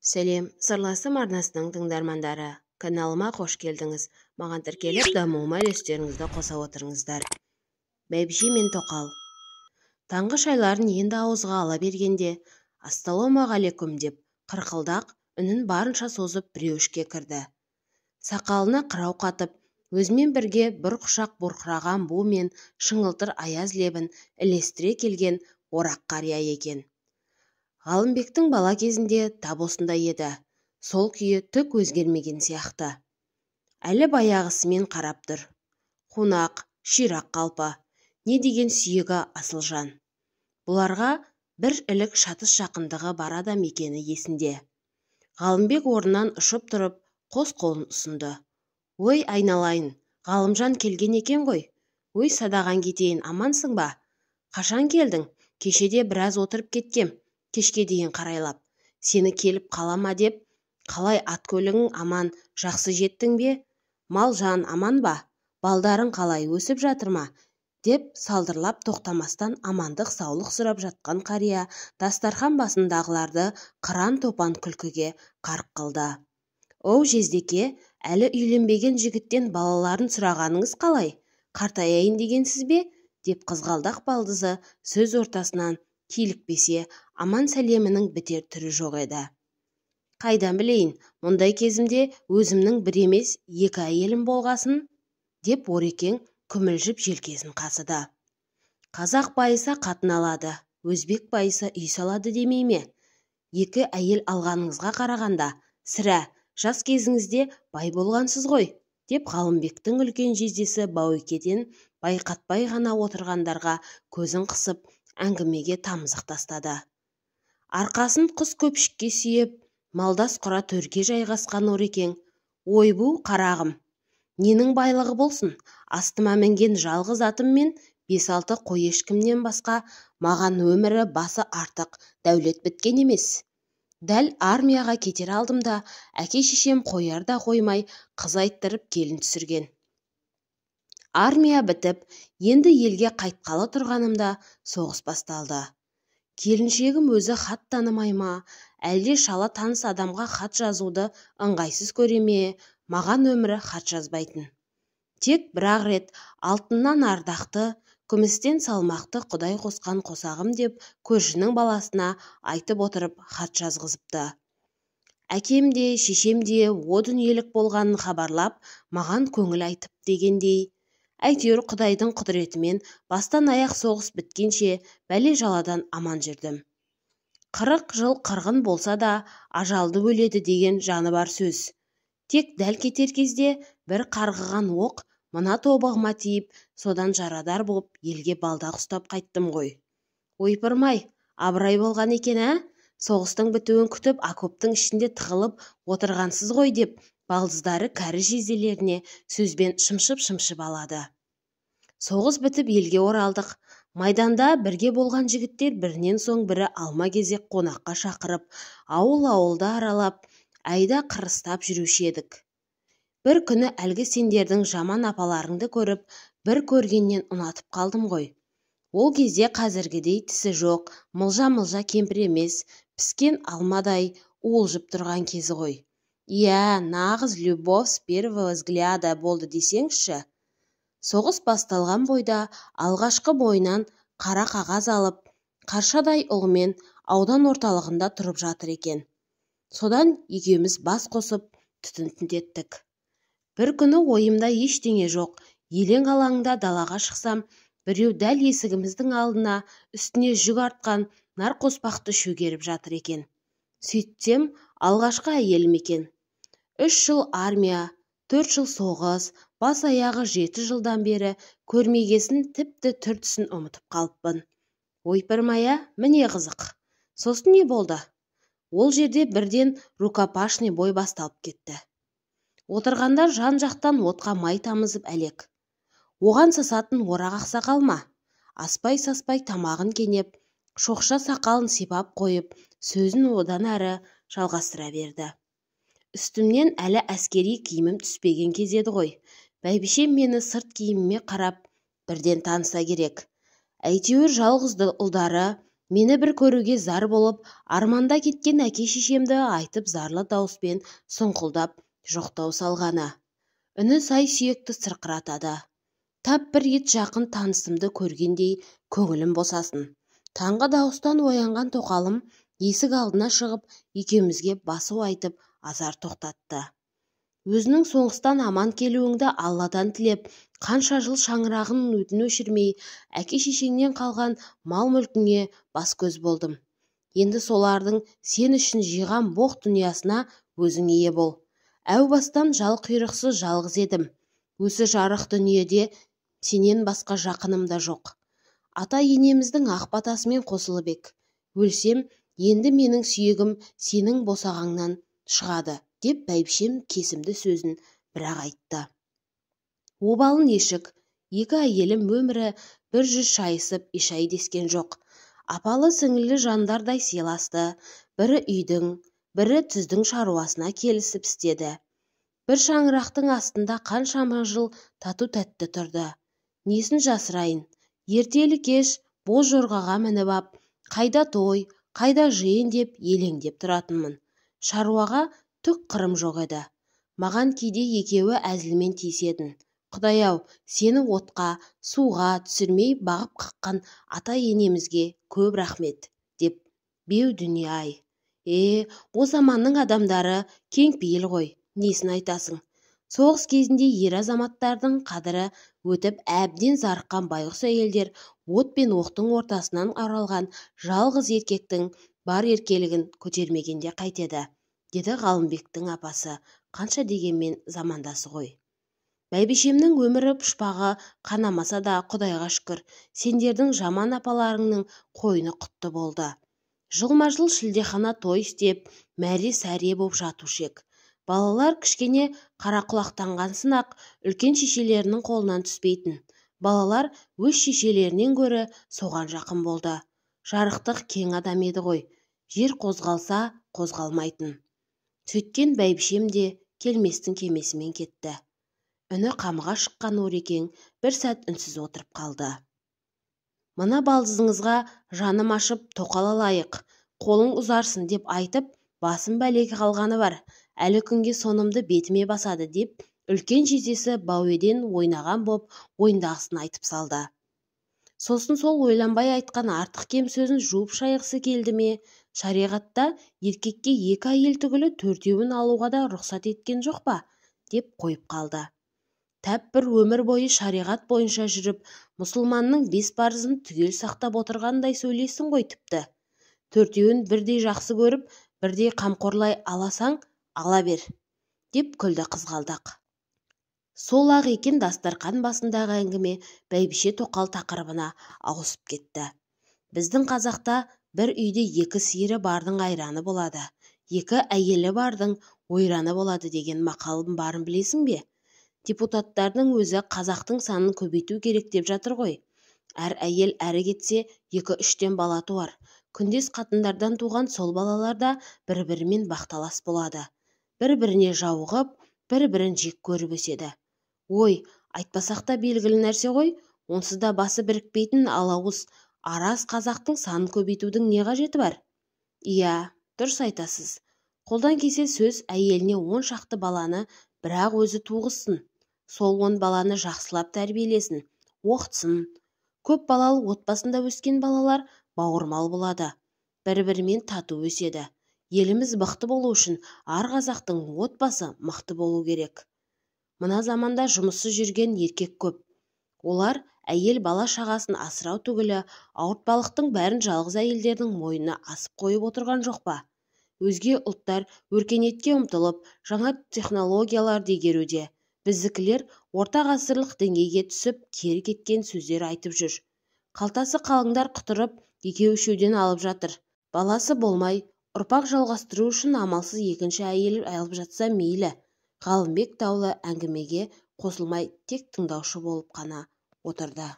Сәлем, сырласым арнасының тыңдармандары. Каналыма қош келдіңіз. Маған тіркеліп, дамуыма үлестеріңізді қоса отырыңыздар. Бәйбіше мен тоқал. Таңғы шайларын енді ауызға ала бергенде, ассалаумағалейкум деп, қырқылдақ үнін барынша созып біреушке кірді. Сақалына қырау қатып, өзімен бірге бір құшақ бұрқыраған бу мен шыңылтыр аяз лебін ілестіре келген орақ қария екен. Ғалымбектің бала кезінде тап осындай еді. Сол күйі түк өзгермеген сияқты. Әлі баяғысымен қарап тұр. Қунақ, ширақ қалпа, не деген сүйегі асыл жан. Бұларға бір ілік шатыс жақындығы бар адам екені есінде. Ғалымбек орнынан ұшып тұрып, қос қолын ұсынды. Ой, айналайын, Ғалымжан келген екен ғой. Ой, садаған кетейін, амансың ба? Қашан келдің? Кешеде біраз отырып кеткем. Кешке дейін қарайлап. Сені келіп қалама деп, қалай ат көлігің аман, жақсы жеттің бе? Мал жан аман ба? Балдарың қалай, өсіп жатыр ма? Деп салдырлап тоқтамастан амандық саулық сұрап жатқан қария дастархан басындағыларды қыран топан күлкіге қарқ қылды. Оу жездеке, әлі үйленбеген жігіттен балаларын сұрағаныңыз қалай? Қартаяйын дегенсіз бе? Деп қызғалдақ балдызы сөз ортасынан килікпесе, аман сәлемінің бітер түрі жоқ еді. Қайдан білейін, мұндай кезімде өзімнің бір емес екі әйелім болғасын, деп Орекең күмілжіп желкесін қасыды. Қазақ байыса қатын алады, өзбек байыса үй салады демей ме? Екі әйел алғаныңызға қарағанда, сірә, жас кезіңізде бай болғансыз ғой, деп Ғалымбектің үлкен жездесі Баукеден байқатпай ғана отырғандарға көзін қысып, әңгімеге тамызық тастады. Арқасын құс көпшікке сүйеп, малдас құра төрге жайғасқан Орекең, ойбу қарағым, ненің байлығы болсын, астыма мінген жалғыз атым мен 5-6 қой ешкімнен басқа маған өмірі басы артық дәулет біткен емес. Дәл армияға кетер алдымда әке-шешем қояр да қоймай қыз айттырып келін түсірген. Армия бітіп, енді елге қайтқалы тұрғанымда соғыс басталды. Келіншегім өзі хат танымай ма, әлде шала таныс адамға хат жазуды ыңғайсыз көре ме, маған өмірі хат жазбайтын. Тек бір-ақ рет алтыннан ардақты, күмістен салмақты құдай қосқан қосағым деп көршінің баласына айтып отырып хат жазғызыпты. Әкем де, шешем де о дүниелік болғанын хабарлап, маған көңіл айтып дегендей. Әйтеуір Құдайдың құдіретімен бастан аяқ соғыс біткенше бәле жаладан аман жүрдім. 40 жыл қырғын болса да ажалды өледі деген жаны бар сөз. Тек дәл кетер кезде бір қарғыған оқ мына тобығыма тиіп, содан жарадар болып елге балдақ ұстап қайттым ғой. Ойпырмай, абырай болған екен, ә? Соғыстың бітуін күтіп, окоптың ішінде тығылып отырғансыз ғой деп, балдыздары кәрі жезделеріне сөзбен шымшып алады. Соғыс бітіп елге оралдық. Майданда бірге болған жігіттер бірінен соң бірі алма-кезек қонаққа шақырып, ауыл-ауылды аралап, айда қырыстап жүруші едік. Бір күні әлгі сендердің жаман апаларыңды көріп, бір көргеннен ұнатып қалдым ғой. Ол кезде қазіргідей тісі жоқ, мылжа-мылжа кемпір емес, піскен алмадай уылжып тұрған кезі ғой. Иә, нағыз любовь с первого взгляда болды десеңші. Соғыс басталған бойда алғашқы бойынан қара қағаз алып, қаршадай ұлымен аудан орталығында тұрып жатыр екен. Содан екеуміз бас қосып түтін түтеттік. Бір күні ойымда ештеңе жоқ, елең алаңда далаға шықсам, біреу дәл есігіміздің алдына үстіне жүк артқан нарқоспақты шөгеріп жатыр екен. Сөйтсем, алғашқы әйелім екен. 3 жыл армия, 4 жыл соғыс, бас аяғы 7 жылдан бері көрмегесін тіпті түр-түсін ұмытып қалыппын. Ойпырмая, міне қызық. Сосын не болды? Ол жерде бірден рукопашный бой басталып кетті. Отырғандар жан-жақтан отқа май тамызып әлек. Оған сасатын орақ ақсақал ма? Аспай-саспай тамағын кенеп, шоқша сақалын сипап қойып, сөзін одан әрі жалғастыра берді. Үстімнен әлі әскери киімім түспеген кезеді ғой. Бәйбішем мені сырт киіміме қарап, бірден таныса керек. Әйтеуір жалғызды ұлдары, Мені бір көруге зар болып, арманда кеткен әке-шешемді айтып зарлы дауыспен сұңқылдап жоқтау салғаны. Үні сай сүйекті сырқыратады. Тап бір рет жақын танысымды көргендей көңілім босасын. Таңғы дауыстан оянған тоқалым есік алдына шығып, екеумізге басу айтып азар тоқтатты. Өзінің соғыстан аман келуіңді Алладан тілеп, қанша жыл шаңырағын өтін өшірмей, әке-шешеңнен қалған мал-мүлкіңе бас-көз болдым. Енді солардың сен үшін жиған боқ дүниясына өзің ие бол. Әу бастан жал құйрықсыз жалғыз едім. Осы жарық дүниеде сенен басқа жақыным да жоқ. Ата-енеміздің ақ батасымен қосылып ек. Өлсем, енді менің сүйегім сенің босағаңнан шығады, деп бәйбішем кесімді сөзін бірақ айтты. Обалын ешік, екі әйелім өмірі бір жүз шайысып ешай дескен жоқ. Апалы сіңілі жандардай сыйласты, бірі үйдің, бірі түздің шаруасына келісіп істеді. Бір шаңырақтың астында қаншама жыл тату-тәтті тұрды. Несін жасырайын, ертелі кеш боз жорғаға мініп ап, қайда той, қайда жиын деп елеңдеп тұратынмын. Шаруаға түк қырым жоқ еді. Маған кейде екеуі әзілмен тиісетін. Құдай-ау, сені отқа, суға түсірмей бағып қаққан ата-енемізге көп рахмет, деп беу дүние-ай. О заманның адамдары кеңпейіл ғой, несін айтасың? Соғыс кезінде ер азаматтардың қадірі өтіп әбден зарыққан байғұс әйелдер от пен оқтың ортасынан аралған жалғыз еркектің бар еркелігін көтермегенде қайтеді, деді Ғалымбектің апасы, қанша дегенмен замандасы ғой. Бәйбішемнің өмірі пұшпағы қанамаса да, Құдайға шүкір, сендердің жаман апаларыңның қойны құтты болды. Жылма-жыл шілдехана той істеп, мәре-сәре боп жатушы ек. Балалар кішкене қарақұлақтанғансын ақ үлкен шешелерінің қолынан түспейтін. Балалар өз шешелерінен гөрі соған жақын болды. Жарықтық кең адам еді ғой. Жер қозғалса қозғалмайтын. Сөйткен бәйбішем де келместің кемесімен кетті. Үні қамға шыққан Орекең бір сәт үнсіз отырып қалды. Мына балдызыңызға жаным ашып тоқал алайық, қолың ұзарсын деп айтып, басым бәлеге қалғаны бар. Әлі күнге сонымды бетіме басады деп, үлкен жездесі Бауеден ойнаған боп ойындағысын айтып салды. Сосын сол ойланбай айтқан артық кем сөзін жуып шайғысы келді ме? Шариғатта еркекке екі әйел түгілі төртеуін алуға да рұқсат еткен жоқ па? Деп қойып қалды. Тәп бір өмір бойы шариғат бойынша жүріп, мұсылманның 5 парызын түгел сақтап отырғандай сөйлесің ғой тіпті. Төртеуін бірдей жақсы көріп, бірдей қамқорлай аласаң, ала бер, деп күлді қызғалдақ. Сол ақ екен дастарқан басындағы әңгіме бәйбіше тоқал тақырыбына ауысып кетті. Біздің қазақта бір үйде 2 сиыры бардың айраны болады, 2 әйелі бардың ойраны болады деген мақалым барын білесің бе? Депутаттардың өзі қазақтың санын көбейту керек деп жатыр ғой. Әр әйел әрі кетсе 2-3-тен бала туар. Күндес қатындардан туған сол балалар да бір-бірімен бақталас болады. Бір-біріне жауығып, бір-бірін жек көріп өседі. Ой, айтпасақ та белгілі нәрсе ғой, онсыз да басы бірікпейтін алауыз араз қазақтың санын көбейтудің не қажеті бар? Иә, дұрыс айтасыз. Қолдан келсе сөз әйеліне 10 шақты баланы бірақ өзі туғызсын. Сол 10 баланы жақсылап тәрбиелесін, оқытсын. Көп балалы отбасында өскен балалар бауырмал болады. Бір-бірімен тату өседі. Еліміз мықты болу үшін ар қазақтың отбасы мықты болу керек. Мына заманда жұмыссыз жүрген еркек көп. Олар әйел бала шағасын асырау түгілі ауыртпалықтың бәрін жалғыз әйелдердің мойнына асып қойып отырған жоқ па? Өзге ұлттар өркениетке ұмтылып, жаңа технологияларды игеруде. Біздікілер орта ғасырлық деңгейге түсіп, кері кеткен сөздер айтып жүр. Қалтасы қалыңдар құтырып, екеу-үшеуден алып жатыр. Баласы болмай, ұрпақ жалғастыру үшін амалсыз екінші әйел алып жатса мейлі. Ғалымбек даулы әңгімеге қосылмай тек тыңдаушы болып қана отырды.